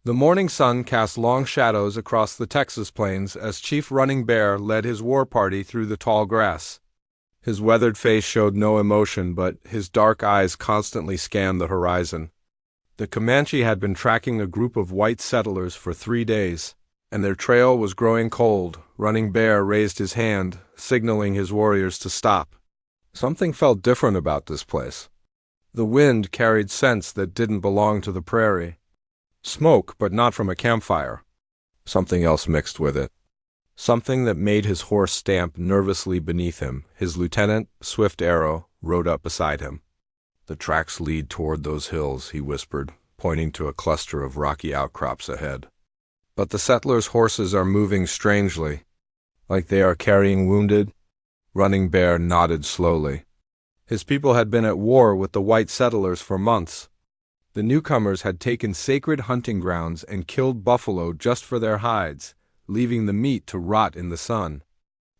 The morning sun cast long shadows across the Texas plains as Chief Running Bear led his war party through the tall grass. His weathered face showed no emotion, but his dark eyes constantly scanned the horizon. The Comanche had been tracking a group of white settlers for 3 days, and their trail was growing cold. Running Bear raised his hand, signaling his warriors to stop. Something felt different about this place. The wind carried scents that didn't belong to the prairie. Smoke, but not from a campfire. Something else mixed with it. Something that made his horse stamp nervously beneath him. His lieutenant, Swift Arrow, rode up beside him. "The tracks lead toward those hills," he whispered, pointing to a cluster of rocky outcrops ahead. "But the settlers' horses are moving strangely, like they are carrying wounded." Running Bear nodded slowly. His people had been at war with the white settlers for months. The newcomers had taken sacred hunting grounds and killed buffalo just for their hides, leaving the meat to rot in the sun.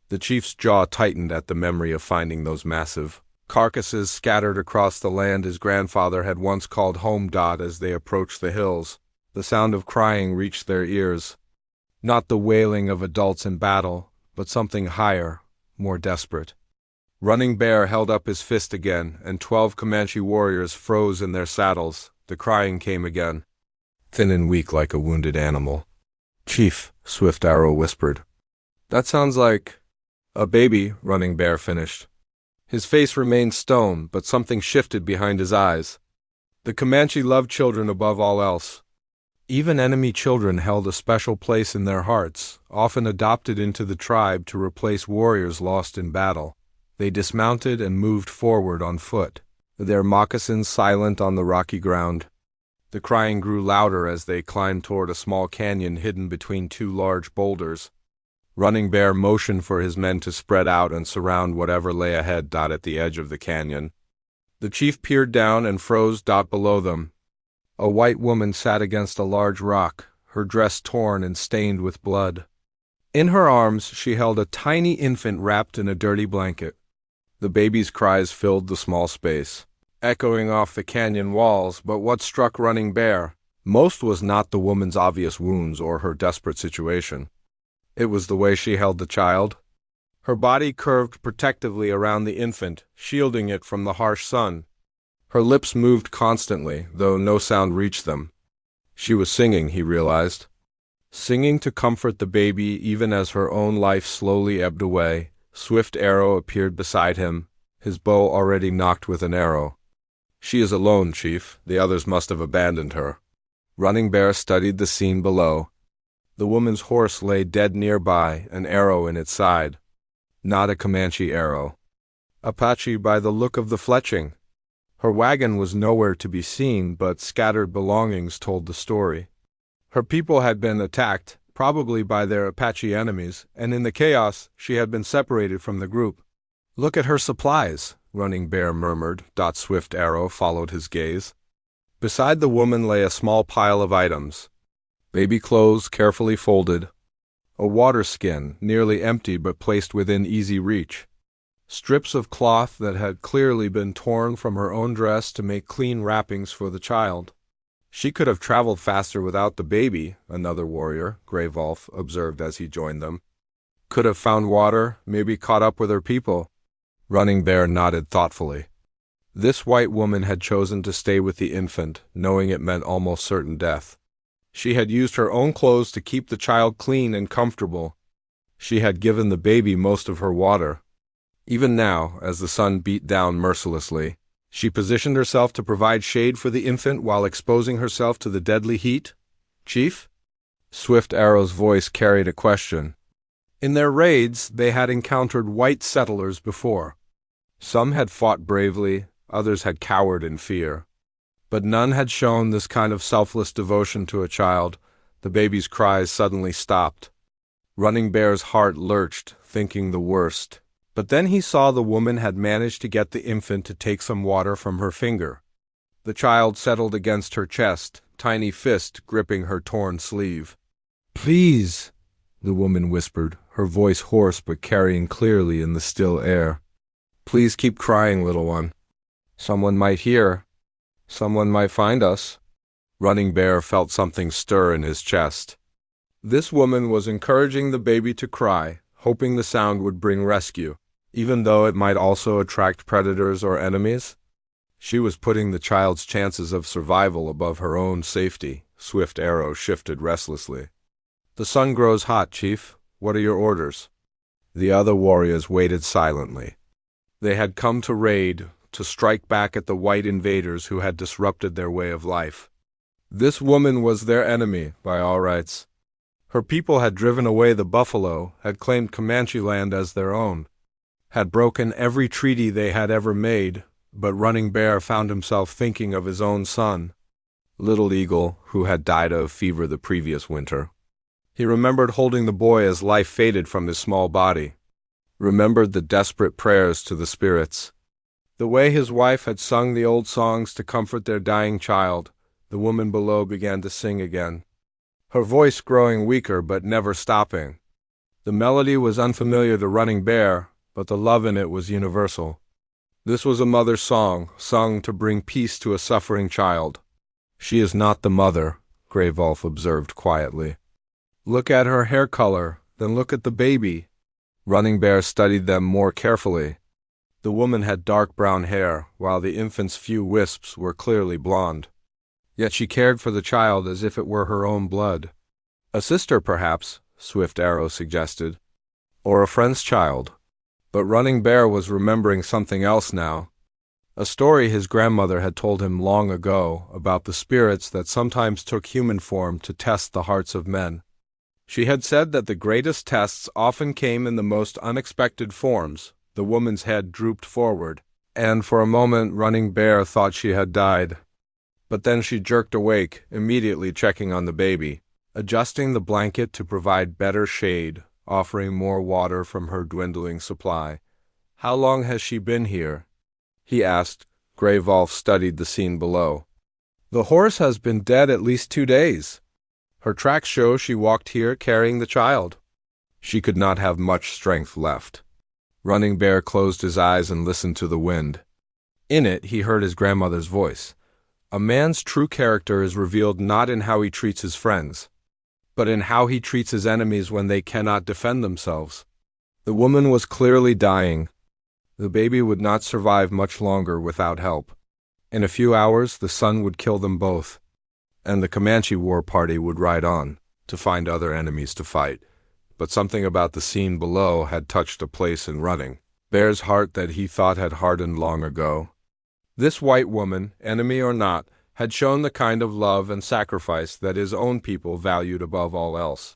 The chief's jaw tightened at the memory of finding those massive carcasses scattered across the land his grandfather had once called home. As they approached the hills, the sound of crying reached their ears. Not the wailing of adults in battle, but something higher, more desperate. Running Bear held up his fist again, and 12 Comanche warriors froze in their saddles. The crying came again, thin and weak like a wounded animal. "Chief," Swift Arrow whispered. "That sounds like a baby," Running Bear finished. His face remained stone, but something shifted behind his eyes. The Comanche loved children above all else. Even enemy children held a special place in their hearts, often adopted into the tribe to replace warriors lost in battle. They dismounted and moved forward on foot, their moccasins silent on the rocky ground. The crying grew louder as they climbed toward a small canyon hidden between 2 large boulders. Running Bear motioned for his men to spread out and surround whatever lay ahead. At the edge of the canyon, the chief peered down and froze. Below them, a white woman sat against a large rock, her dress torn and stained with blood. In her arms she held a tiny infant wrapped in a dirty blanket. The baby's cries filled the small space, echoing off the canyon walls. But what struck Running Bear most was not the woman's obvious wounds or her desperate situation. It was the way she held the child. Her body curved protectively around the infant, shielding it from the harsh sun. Her lips moved constantly, though no sound reached them. She was singing, he realized. Singing to comfort the baby even as her own life slowly ebbed away. Swift Arrow appeared beside him, his bow already nocked with an arrow. "She is alone, Chief. The others must have abandoned her." Running Bear studied the scene below. The woman's horse lay dead nearby, an arrow in its side. Not a Comanche arrow. Apache by the look of the fletching. Her wagon was nowhere to be seen, but scattered belongings told the story. Her people had been attacked, probably by their Apache enemies, and in the chaos she had been separated from the group. "Look at her supplies," Running Bear murmured. Swift Arrow followed his gaze. Beside the woman lay a small pile of items. Baby clothes carefully folded. A water skin, nearly empty but placed within easy reach. Strips of cloth that had clearly been torn from her own dress to make clean wrappings for the child. "She could have traveled faster without the baby," another warrior, Gray Wolf, observed as he joined them. "Could have found water, maybe caught up with her people." Running Bear nodded thoughtfully. This white woman had chosen to stay with the infant, knowing it meant almost certain death. She had used her own clothes to keep the child clean and comfortable. She had given the baby most of her water. Even now, as the sun beat down mercilessly, she positioned herself to provide shade for the infant while exposing herself to the deadly heat. "Chief?" Swift Arrow's voice carried a question. In their raids, they had encountered white settlers before. Some had fought bravely, others had cowered in fear. But none had shown this kind of selfless devotion to a child. The baby's cries suddenly stopped. Running Bear's heart lurched, thinking the worst. But then he saw the woman had managed to get the infant to take some water from her finger. The child settled against her chest, tiny fist gripping her torn sleeve. "Please," the woman whispered, her voice hoarse but carrying clearly in the still air. "Please keep crying, little one. Someone might hear. Someone might find us." Running Bear felt something stir in his chest. This woman was encouraging the baby to cry, hoping the sound would bring rescue, even though it might also attract predators or enemies. She was putting the child's chances of survival above her own safety. Swift Arrow shifted restlessly. "The sun grows hot, Chief. What are your orders?" The other warriors waited silently. They had come to raid, to strike back at the white invaders who had disrupted their way of life. This woman was their enemy, by all rights. Her people had driven away the buffalo, had claimed Comanche land as their own, had broken every treaty they had ever made, but Running Bear found himself thinking of his own son, Little Eagle, who had died of fever the previous winter. He remembered holding the boy as life faded from his small body, remembered the desperate prayers to the spirits. The way his wife had sung the old songs to comfort their dying child, the woman below began to sing again, her voice growing weaker but never stopping. The melody was unfamiliar to Running Bear, but the love in it was universal. This was a mother's song, sung to bring peace to a suffering child. "She is not the mother," Gray Wolf observed quietly. "Look at her hair color, then look at the baby." Running Bear studied them more carefully. The woman had dark brown hair, while the infant's few wisps were clearly blonde. Yet she cared for the child as if it were her own blood. "A sister, perhaps," Swift Arrow suggested. "Or a friend's child." But Running Bear was remembering something else now. A story his grandmother had told him long ago about the spirits that sometimes took human form to test the hearts of men. She had said that the greatest tests often came in the most unexpected forms. The woman's head drooped forward, and for a moment Running Bear thought she had died. But then she jerked awake, immediately checking on the baby, adjusting the blanket to provide better shade, offering more water from her dwindling supply. "How long has she been here?" he asked. Gray Wolf studied the scene below. "The horse has been dead at least 2 days. Her tracks show she walked here carrying the child." She could not have much strength left. Running Bear closed his eyes and listened to the wind. In it, he heard his grandmother's voice. "A man's true character is revealed not in how he treats his friends, but in how he treats his enemies when they cannot defend themselves." The woman was clearly dying. The baby would not survive much longer without help. In a few hours, the sun would kill them both, and the Comanche war party would ride on, to find other enemies to fight. But something about the scene below had touched a place in Running Bear's heart that he thought had hardened long ago. This white woman, enemy or not, had shown the kind of love and sacrifice that his own people valued above all else.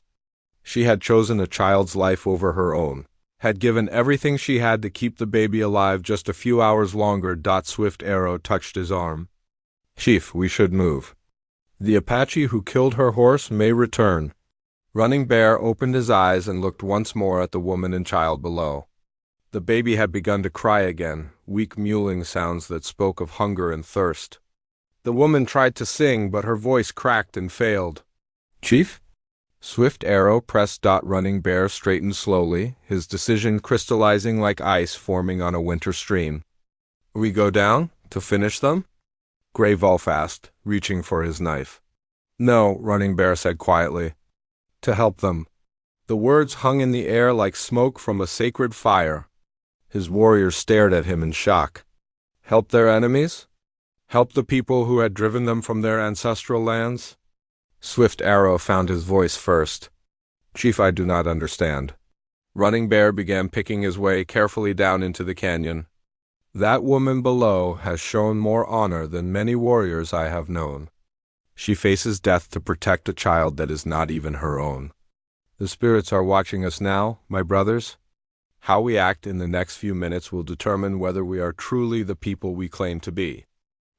She had chosen a child's life over her own, had given everything she had to keep the baby alive just a few hours longer. Swift Arrow touched his arm. "Chief, we should move. The Apache who killed her horse may return." Running Bear opened his eyes and looked once more at the woman and child below. The baby had begun to cry again, weak mewling sounds that spoke of hunger and thirst. The woman tried to sing, but her voice cracked and failed. "Chief?" Swift Arrow pressed. Running Bear straightened slowly, his decision crystallizing like ice forming on a winter stream. "We go down, to finish them?" Gray Wolf asked, reaching for his knife. "No," Running Bear said quietly. "To help them." The words hung in the air like smoke from a sacred fire. His warriors stared at him in shock. Help their enemies? Help the people who had driven them from their ancestral lands? Swift Arrow found his voice first. "Chief, I do not understand." Running Bear began picking his way carefully down into the canyon. "That woman below has shown more honor than many warriors I have known. She faces death to protect a child that is not even her own. The spirits are watching us now, my brothers. How we act in the next few minutes will determine whether we are truly the people we claim to be."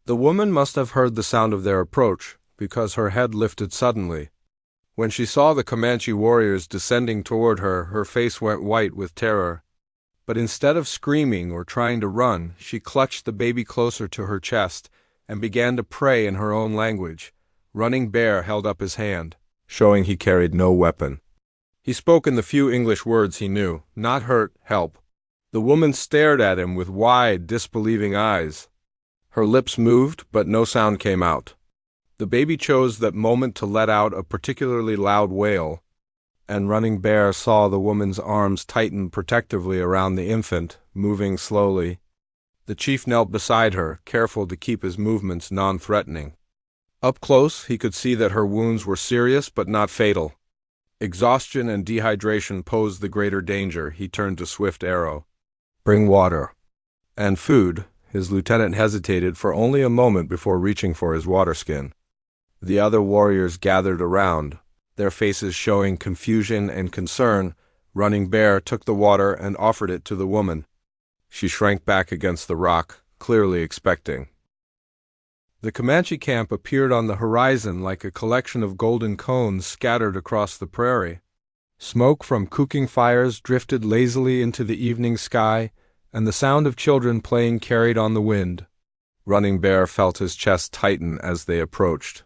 The woman must have heard the sound of their approach, because her head lifted suddenly. When she saw the Comanche warriors descending toward her, her face went white with terror. But instead of screaming or trying to run, she clutched the baby closer to her chest and began to pray in her own language. Running Bear held up his hand, showing he carried no weapon. He spoke in the few English words he knew, "Not hurt, help." The woman stared at him with wide, disbelieving eyes. Her lips moved, but no sound came out. The baby chose that moment to let out a particularly loud wail, and Running Bear saw the woman's arms tighten protectively around the infant, moving slowly. The chief knelt beside her, careful to keep his movements non-threatening. Up close, he could see that her wounds were serious but not fatal. Exhaustion and dehydration posed the greater danger. He turned to Swift Arrow. "Bring water." "And food." His lieutenant hesitated for only a moment before reaching for his waterskin. The other warriors gathered around, their faces showing confusion and concern. Running Bear took the water and offered it to the woman. She shrank back against the rock, clearly expecting. The Comanche camp appeared on the horizon like a collection of golden cones scattered across the prairie. Smoke from cooking fires drifted lazily into the evening sky, and the sound of children playing carried on the wind. Running Bear felt his chest tighten as they approached.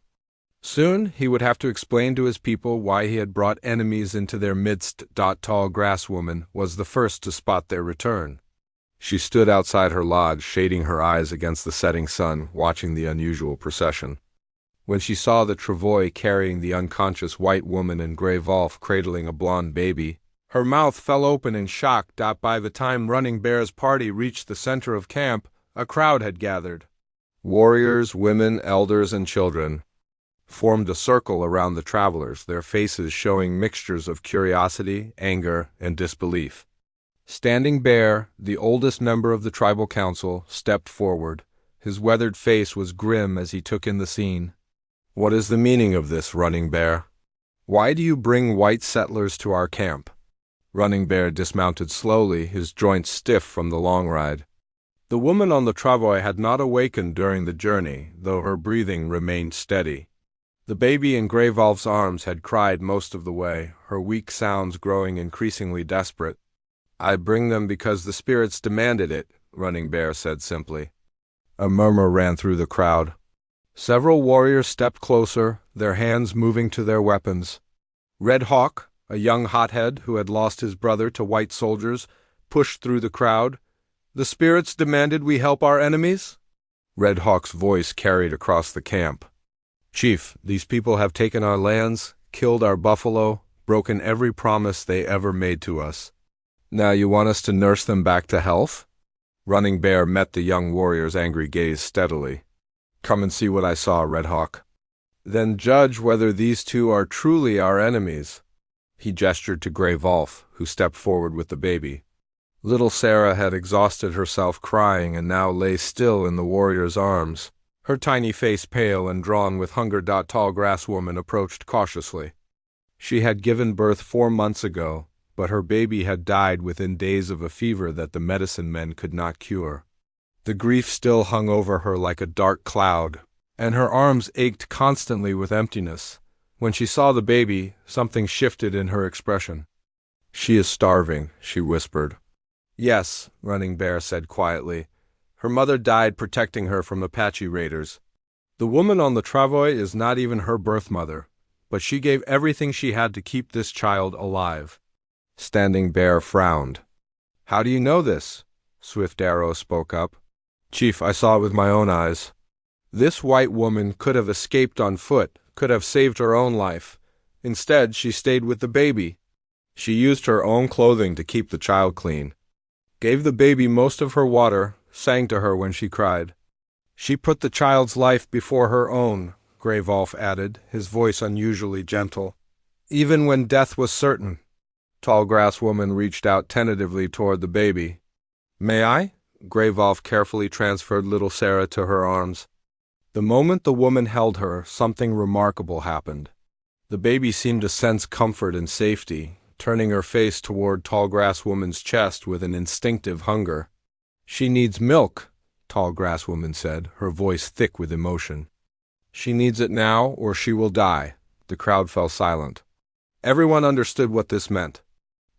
Soon he would have to explain to his people why he had brought enemies into their midst. Tall Grass Woman was the first to spot their return. She stood outside her lodge, shading her eyes against the setting sun, watching the unusual procession. When she saw the travois carrying the unconscious white woman and Gray Wolf cradling a blonde baby, her mouth fell open in shock. By the time Running Bear's party reached the center of camp, a crowd had gathered. Warriors, women, elders, and children formed a circle around the travelers, their faces showing mixtures of curiosity, anger, and disbelief. Standing Bear, the oldest member of the tribal council, stepped forward. His weathered face was grim as he took in the scene. "What is the meaning of this, Running Bear? Why do you bring white settlers to our camp?" Running Bear dismounted slowly, his joints stiff from the long ride. The woman on the travois had not awakened during the journey, though her breathing remained steady. The baby in Gray Wolf's arms had cried most of the way, her weak sounds growing increasingly desperate. "I bring them because the spirits demanded it," Running Bear said simply. A murmur ran through the crowd. Several warriors stepped closer, their hands moving to their weapons. Red Hawk, a young hothead who had lost his brother to white soldiers, pushed through the crowd. "The spirits demanded we help our enemies?" Red Hawk's voice carried across the camp. "Chief, these people have taken our lands, killed our buffalo, broken every promise they ever made to us. Now you want us to nurse them back to health?" Running Bear met the young warrior's angry gaze steadily. "Come and see what I saw, Red Hawk. Then judge whether these two are truly our enemies." He gestured to Gray Wolf, who stepped forward with the baby. Little Sarah had exhausted herself crying and now lay still in the warrior's arms, her tiny face pale and drawn with hunger. Tall Grass Woman approached cautiously. She had given birth 4 months ago, but her baby had died within days of a fever that the medicine men could not cure. The grief still hung over her like a dark cloud, and her arms ached constantly with emptiness. When she saw the baby, something shifted in her expression. "She is starving," she whispered. "Yes," Running Bear said quietly. "Her mother died protecting her from Apache raiders. The woman on the travois is not even her birth mother, but she gave everything she had to keep this child alive." Standing Bear frowned. "How do you know this?" Swift Arrow spoke up. "Chief, I saw it with my own eyes. This white woman could have escaped on foot, could have saved her own life. Instead, she stayed with the baby. She used her own clothing to keep the child clean. Gave the baby most of her water, sang to her when she cried. She put the child's life before her own," Gray Wolf added, his voice unusually gentle. "Even when death was certain." Tall Grass Woman reached out tentatively toward the baby. "May I?" Gray Wolf carefully transferred little Sarah to her arms. The moment the woman held her, something remarkable happened. The baby seemed to sense comfort and safety, turning her face toward Tall Grass Woman's chest with an instinctive hunger. "She needs milk," Tall Grass Woman said, her voice thick with emotion. "She needs it now, or she will die." The crowd fell silent. Everyone understood what this meant.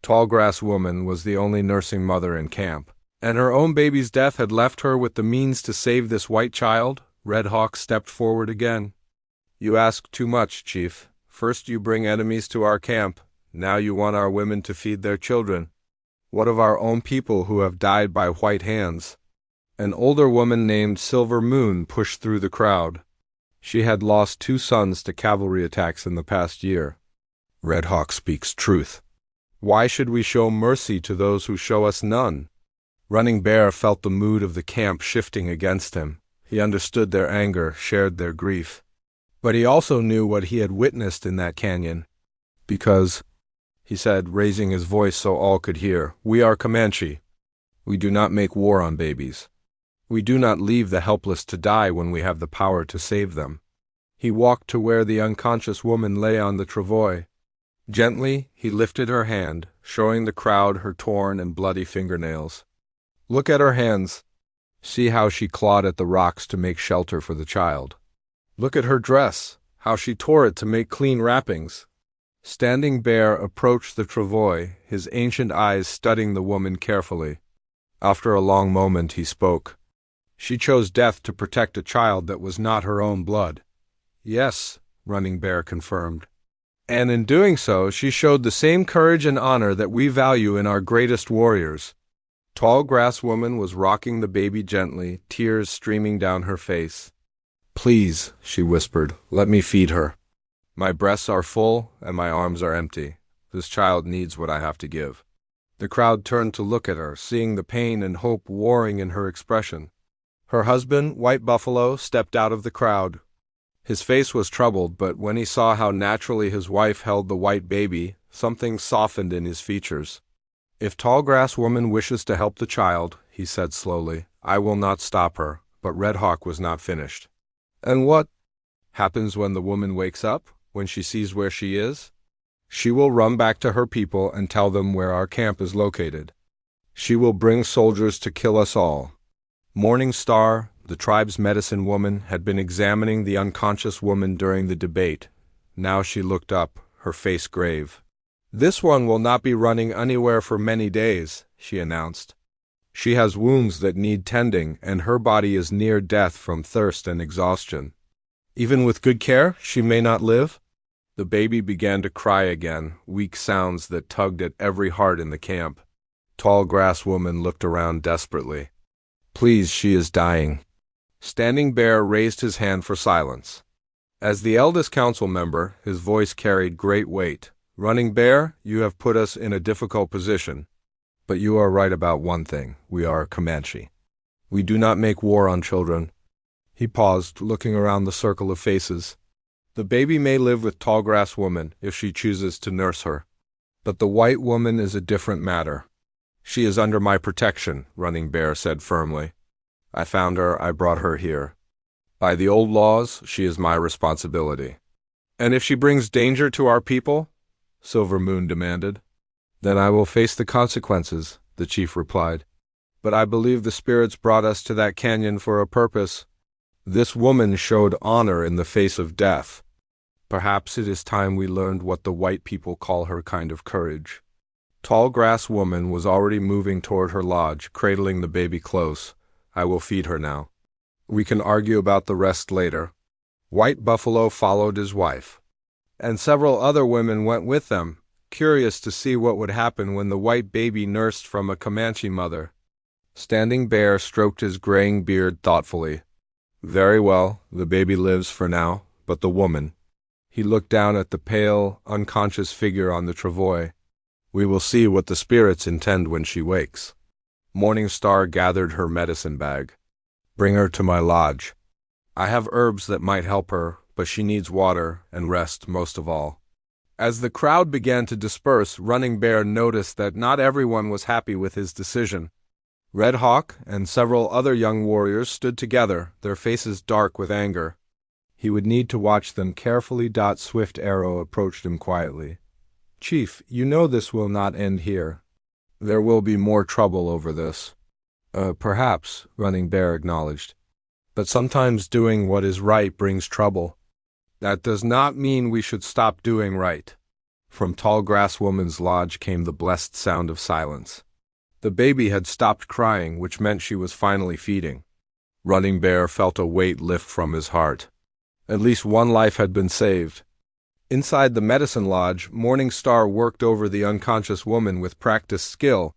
Tall Grass Woman was the only nursing mother in camp, and her own baby's death had left her with the means to save this white child. Red Hawk stepped forward again. "You ask too much, Chief. First you bring enemies to our camp. Now you want our women to feed their children. What of our own people who have died by white hands?" An older woman named Silver Moon pushed through the crowd. She had lost 2 sons to cavalry attacks in the past year. Red Hawk speaks truth. Why should we show mercy to those who show us none? Running Bear felt the mood of the camp shifting against him. He understood their anger, shared their grief. But he also knew what he had witnessed in that canyon. Because, he said, raising his voice so all could hear, we are Comanche. We do not make war on babies. We do not leave the helpless to die when we have the power to save them. He walked to where the unconscious woman lay on the travois. Gently, he lifted her hand, showing the crowd her torn and bloody fingernails. Look at her hands. See how she clawed at the rocks to make shelter for the child. Look at her dress, how she tore it to make clean wrappings. Standing Bear approached the travois, his ancient eyes studying the woman carefully. After a long moment, he spoke. She chose death to protect a child that was not her own blood. Yes, Running Bear confirmed. And in doing so, she showed the same courage and honor that we value in our greatest warriors. Tall Grass Woman was rocking the baby gently, tears streaming down her face. Please, she whispered, let me feed her. My breasts are full and my arms are empty. This child needs what I have to give. The crowd turned to look at her, seeing the pain and hope warring in her expression. Her husband, White Buffalo, stepped out of the crowd. His face was troubled, but when he saw how naturally his wife held the white baby, something softened in his features. If Tall Grass Woman wishes to help the child, he said slowly, I will not stop her. But Red Hawk was not finished. And what happens when the woman wakes up, when she sees where she is? She will run back to her people and tell them where our camp is located. She will bring soldiers to kill us all. Morning Star, the tribe's medicine woman, had been examining the unconscious woman during the debate. Now she looked up, her face grave. This one will not be running anywhere for many days, she announced. She has wounds that need tending, and her body is near death from thirst and exhaustion. Even with good care, she may not live? The baby began to cry again, weak sounds that tugged at every heart in the camp. Tall Grass Woman looked around desperately. Please, she is dying. Standing Bear raised his hand for silence. As the eldest council member, his voice carried great weight. Running Bear, you have put us in a difficult position. But you are right about one thing. We are Comanche. We do not make war on children. He paused, looking around the circle of faces. The baby may live with Tall Grass Woman if she chooses to nurse her. But the white woman is a different matter. She is under my protection, Running Bear said firmly. I found her, I brought her here. By the old laws, she is my responsibility. And if she brings danger to our people? Silver Moon demanded. Then I will face the consequences, the chief replied. But I believe the spirits brought us to that canyon for a purpose. This woman showed honor in the face of death. Perhaps it is time we learned what the white people call her kind of courage. Tall Grass Woman was already moving toward her lodge, cradling the baby close. I will feed her now. We can argue about the rest later. White Buffalo followed his wife. And several other women went with them, curious to see what would happen when the white baby nursed from a Comanche mother. Standing Bear stroked his graying beard thoughtfully. Very well, the baby lives for now, but the woman. He looked down at the pale, unconscious figure on the travois. We will see what the spirits intend when she wakes. Morning Star gathered her medicine bag. Bring her to my lodge. I have herbs that might help her, but she needs water and rest most of all. As the crowd began to disperse, Running Bear noticed that not everyone was happy with his decision. Red Hawk and several other young warriors stood together, their faces dark with anger. He would need to watch them carefully. Swift Arrow approached him quietly. Chief, you know this will not end here. There will be more trouble over this. Perhaps, Running Bear acknowledged. But sometimes doing what is right brings trouble. That does not mean we should stop doing right. From Tall Grass Woman's lodge came the blessed sound of silence. The baby had stopped crying, which meant she was finally feeding. Running Bear felt a weight lift from his heart. At least one life had been saved. Inside the medicine lodge, Morning Star worked over the unconscious woman with practiced skill.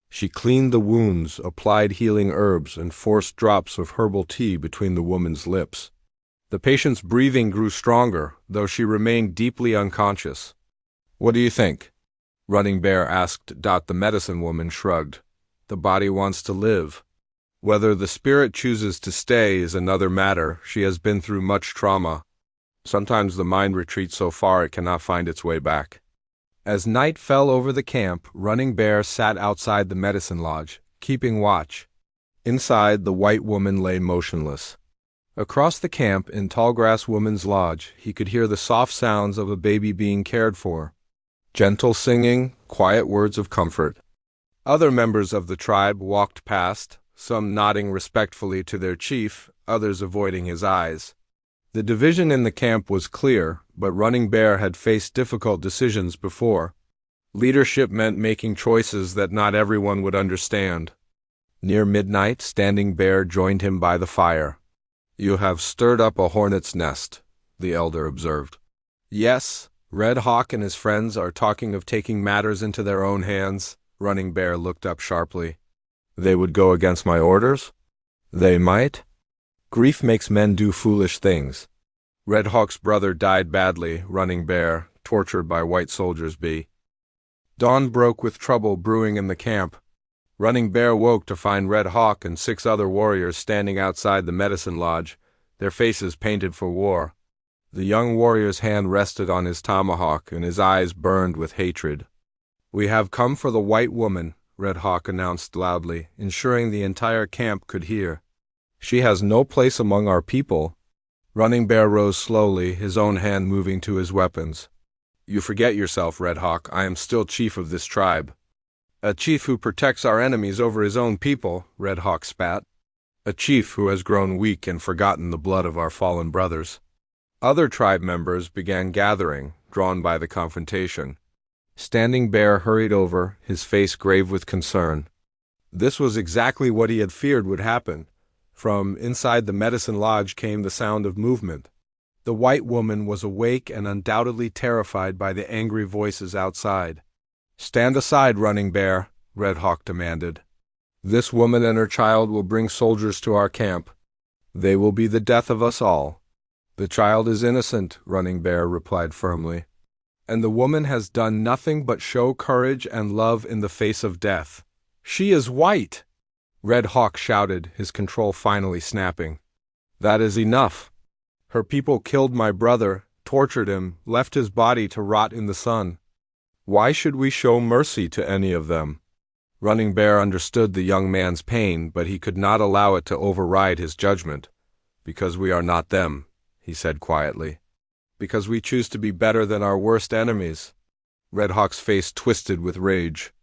She cleaned the wounds, applied healing herbs, and forced drops of herbal tea between the woman's lips. The patient's breathing grew stronger, though she remained deeply unconscious. "What do you think?" Running Bear asked. The medicine woman shrugged. "The body wants to live. Whether the spirit chooses to stay is another matter. She has been through much trauma. Sometimes the mind retreats so far it cannot find its way back." As night fell over the camp, Running Bear sat outside the medicine lodge, keeping watch. Inside, the white woman lay motionless. Across the camp, in Tallgrass Woman's lodge, he could hear the soft sounds of a baby being cared for. Gentle singing, quiet words of comfort. Other members of the tribe walked past, some nodding respectfully to their chief, others avoiding his eyes. The division in the camp was clear, but Running Bear had faced difficult decisions before. Leadership meant making choices that not everyone would understand. Near midnight, Standing Bear joined him by the fire. "You have stirred up a hornet's nest," the elder observed. "Yes, Red Hawk and his friends are talking of taking matters into their own hands." Running Bear looked up sharply. "They would go against my orders?" "They might. Grief makes men do foolish things. Red Hawk's brother died badly, Running Bear, tortured by white soldiers be." Dawn broke with trouble brewing in the camp. Running Bear woke to find Red Hawk and 6 other warriors standing outside the medicine lodge, their faces painted for war. The young warrior's hand rested on his tomahawk, and his eyes burned with hatred. "We have come for the white woman," Red Hawk announced loudly, ensuring the entire camp could hear. "She has no place among our people." Running Bear rose slowly, his own hand moving to his weapons. "You forget yourself, Red Hawk. I am still chief of this tribe." "A chief who protects our enemies over his own people," Red Hawk spat. "A chief who has grown weak and forgotten the blood of our fallen brothers." Other tribe members began gathering, drawn by the confrontation. Standing Bear hurried over, his face grave with concern. This was exactly what he had feared would happen. From inside the medicine lodge came the sound of movement. The white woman was awake and undoubtedly terrified by the angry voices outside. "Stand aside, Running Bear," Red Hawk demanded. "This woman and her child will bring soldiers to our camp. They will be the death of us all." "The child is innocent," Running Bear replied firmly. "And the woman has done nothing but show courage and love in the face of death." "She is white!" Red Hawk shouted, his control finally snapping. "That is enough. Her people killed my brother, tortured him, left his body to rot in the sun. Why should we show mercy to any of them?" Running Bear understood the young man's pain, but he could not allow it to override his judgment. "Because we are not them," he said quietly. "Because we choose to be better than our worst enemies." Red Hawk's face twisted with rage.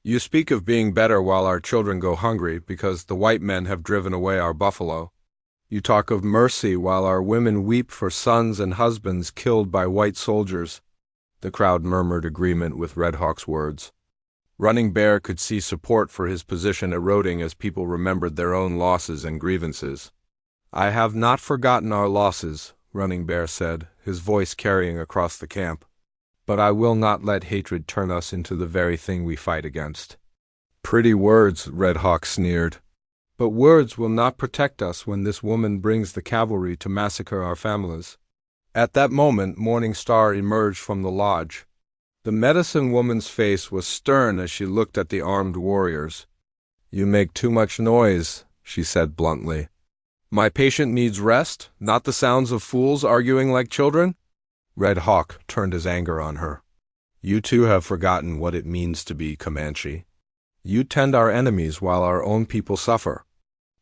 "You speak of being better while our children go hungry because the white men have driven away our buffalo. You talk of mercy while our women weep for sons and husbands killed by white soldiers." The crowd murmured agreement with Red Hawk's words. Running Bear could see support for his position eroding as people remembered their own losses and grievances. "I have not forgotten our losses," Running Bear said, his voice carrying across the camp. "But I will not let hatred turn us into the very thing we fight against." "Pretty words," Red Hawk sneered. "But words will not protect us when this woman brings the cavalry to massacre our families." At that moment, Morning Star emerged from the lodge. The medicine woman's face was stern as she looked at the armed warriors. "You make too much noise," she said bluntly. "My patient needs rest, not the sounds of fools arguing like children." Red Hawk turned his anger on her. "You too have forgotten what it means to be Comanche. You tend our enemies while our own people suffer."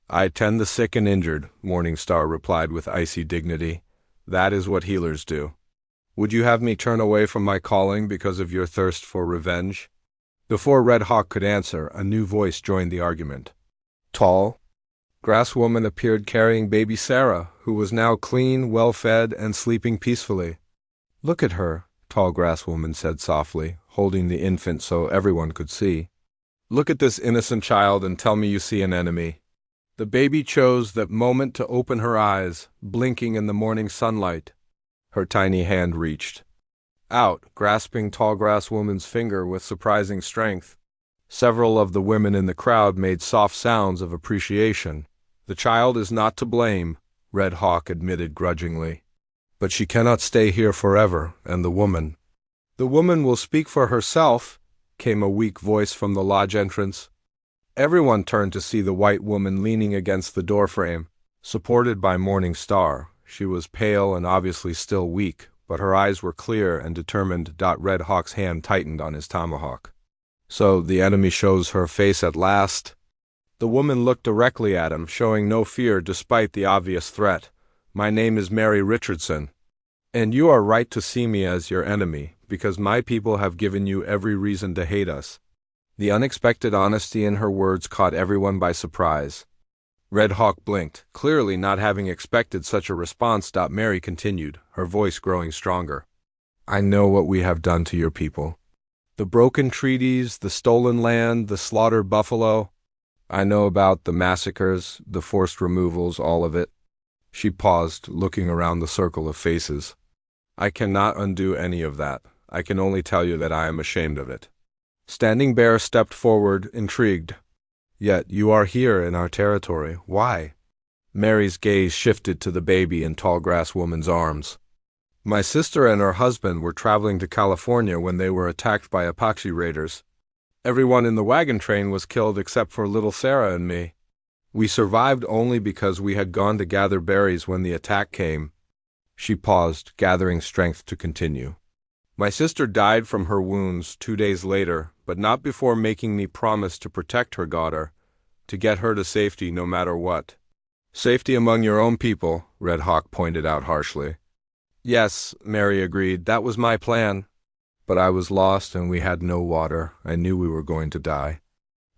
"I tend the sick and injured," Morning Star replied with icy dignity. "That is what healers do. Would you have me turn away from my calling because of your thirst for revenge?" Before Red Hawk could answer, a new voice joined the argument. Tall, Grass Woman appeared carrying baby Sarah, who was now clean, well-fed, and sleeping peacefully. "Look at her," Tall Grass Woman said softly, holding the infant so everyone could see. "Look at this innocent child and tell me you see an enemy." The baby chose that moment to open her eyes, blinking in the morning sunlight. Her tiny hand reached out, grasping Tall Grass Woman's finger with surprising strength. Several of the women in the crowd made soft sounds of appreciation. "The child is not to blame," Red Hawk admitted grudgingly. But she cannot stay here forever, and the woman. The woman will speak for herself, came a weak voice from the lodge entrance. Everyone turned to see the white woman leaning against the doorframe, supported by Morning Star. She was pale and obviously still weak, but her eyes were clear and determined. Red Hawk's hand tightened on his tomahawk. So the enemy shows her face at last. The woman looked directly at him, showing no fear despite the obvious threat. My name is Mary Richardson, and you are right to see me as your enemy, because my people have given you every reason to hate us. The unexpected honesty in her words caught everyone by surprise. Red Hawk blinked, clearly not having expected such a response. Mary continued, her voice growing stronger. I know what we have done to your people. The broken treaties, the stolen land, the slaughtered buffalo. I know about the massacres, the forced removals, all of it. She paused, looking around the circle of faces. I cannot undo any of that. I can only tell you that I am ashamed of it. Standing Bear stepped forward, intrigued. Yet you are here in our territory. Why? Mary's gaze shifted to the baby in Tallgrass Woman's arms. My sister and her husband were traveling to California when they were attacked by Apache raiders. Everyone in the wagon train was killed except for little Sarah and me. We survived only because we had gone to gather berries when the attack came. She paused, gathering strength to continue. My sister died from her wounds 2 days later, but not before making me promise to protect her daughter, to get her to safety no matter what. Safety among your own people, Red Hawk pointed out harshly. Yes, Mary agreed, that was my plan. But I was lost and we had no water. I knew we were going to die.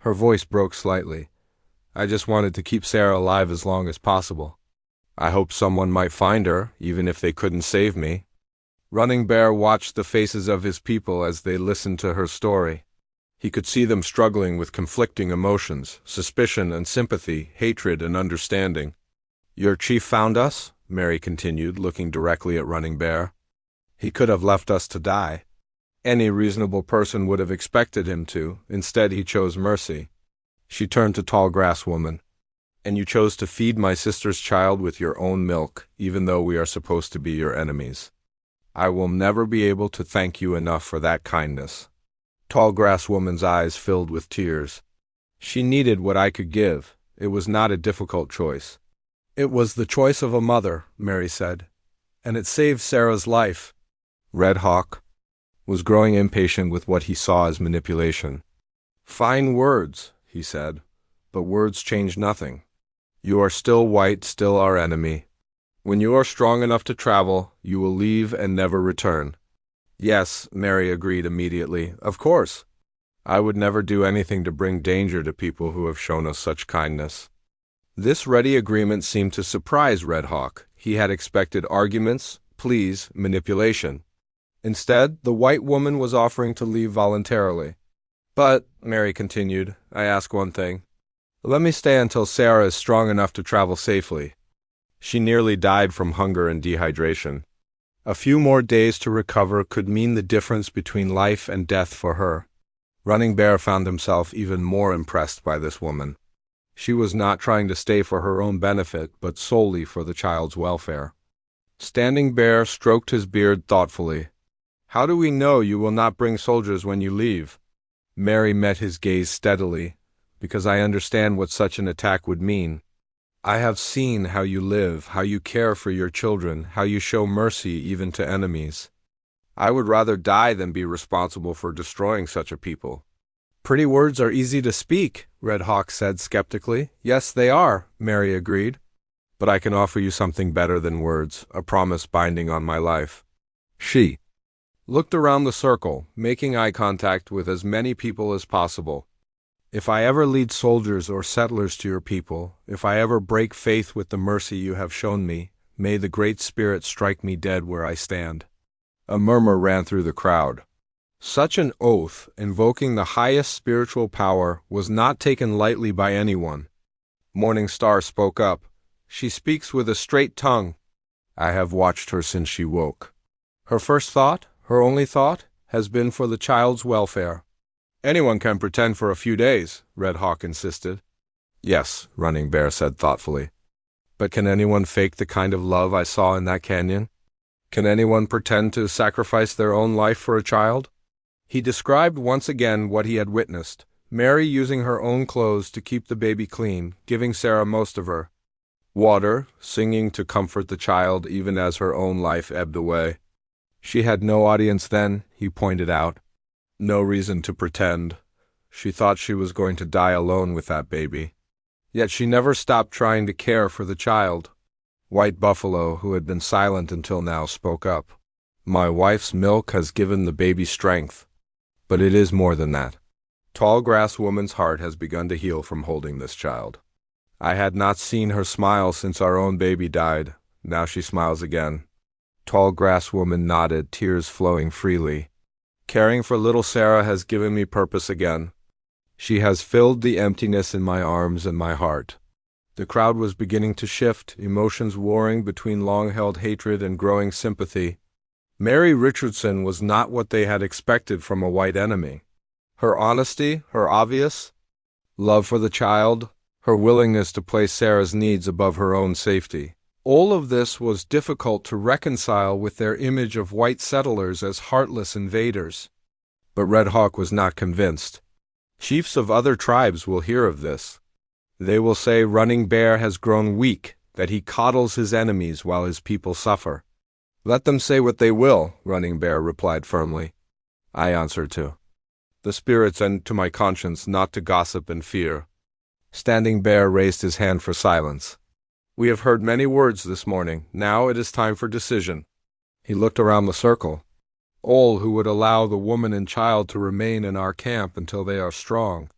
Her voice broke slightly. I just wanted to keep Sarah alive as long as possible. I hoped someone might find her, even if they couldn't save me. Running Bear watched the faces of his people as they listened to her story. He could see them struggling with conflicting emotions, suspicion and sympathy, hatred and understanding. Your chief found us? Mary continued, looking directly at Running Bear. He could have left us to die. Any reasonable person would have expected him to. Instead, he chose mercy. She turned to Tallgrass Woman. And you chose to feed my sister's child with your own milk, even though we are supposed to be your enemies. I will never be able to thank you enough for that kindness. Tallgrass Woman's eyes filled with tears. She needed what I could give. It was not a difficult choice. It was the choice of a mother, Mary said, and it saved Sarah's life. Red Hawk was growing impatient with what he saw as manipulation. Fine words, he said, but words change nothing. You are still white, still our enemy. When you are strong enough to travel, you will leave and never return. Yes, Mary agreed immediately. Of course. I would never do anything to bring danger to people who have shown us such kindness. This ready agreement seemed to surprise Red Hawk. He had expected arguments, pleas, manipulation. Instead, the white woman was offering to leave voluntarily. But, Mary continued, I ask one thing. Let me stay until Sarah is strong enough to travel safely. She nearly died from hunger and dehydration. A few more days to recover could mean the difference between life and death for her. Running Bear found himself even more impressed by this woman. She was not trying to stay for her own benefit, but solely for the child's welfare. Standing Bear stroked his beard thoughtfully. How do we know you will not bring soldiers when you leave? Mary met his gaze steadily, because I understand what such an attack would mean. I have seen how you live, how you care for your children, how you show mercy even to enemies. I would rather die than be responsible for destroying such a people. Pretty words are easy to speak, Red Hawk said skeptically. Yes, they are, Mary agreed. But I can offer you something better than words, a promise binding on my life. She looked around the circle, making eye contact with as many people as possible. If I ever lead soldiers or settlers to your people, if I ever break faith with the mercy you have shown me, may the Great Spirit strike me dead where I stand. A murmur ran through the crowd. Such an oath, invoking the highest spiritual power, was not taken lightly by anyone. Morning Star spoke up. She speaks with a straight tongue. I have watched her since she woke. Her first thought, her only thought, has been for the child's welfare. Anyone can pretend for a few days, Red Hawk insisted. Yes, Running Bear said thoughtfully. But can anyone fake the kind of love I saw in that canyon? Can anyone pretend to sacrifice their own life for a child? He described once again what he had witnessed, Mary using her own clothes to keep the baby clean, giving Sarah most of her water, singing to comfort the child even as her own life ebbed away. She had no audience then, he pointed out. No reason to pretend. She thought she was going to die alone with that baby. Yet she never stopped trying to care for the child. White Buffalo, who had been silent until now, spoke up. My wife's milk has given the baby strength. But it is more than that. Tall Grass Woman's heart has begun to heal from holding this child. I had not seen her smile since our own baby died. Now she smiles again. Tall Grass Woman nodded, tears flowing freely. Caring for little Sarah has given me purpose again. She has filled the emptiness in my arms and my heart. The crowd was beginning to shift, emotions warring between long-held hatred and growing sympathy. Mary Richardson was not what they had expected from a white enemy. Her honesty, her obvious love for the child, her willingness to place Sarah's needs above her own safety. All of this was difficult to reconcile with their image of white settlers as heartless invaders. But Red Hawk was not convinced. Chiefs of other tribes will hear of this. They will say Running Bear has grown weak, that he coddles his enemies while his people suffer. Let them say what they will, Running Bear replied firmly. I answer to the spirits and to my conscience not to gossip and fear. Standing Bear raised his hand for silence. We have heard many words this morning. Now it is time for decision. He looked around the circle. All who would allow the woman and child to remain in our camp until they are strong.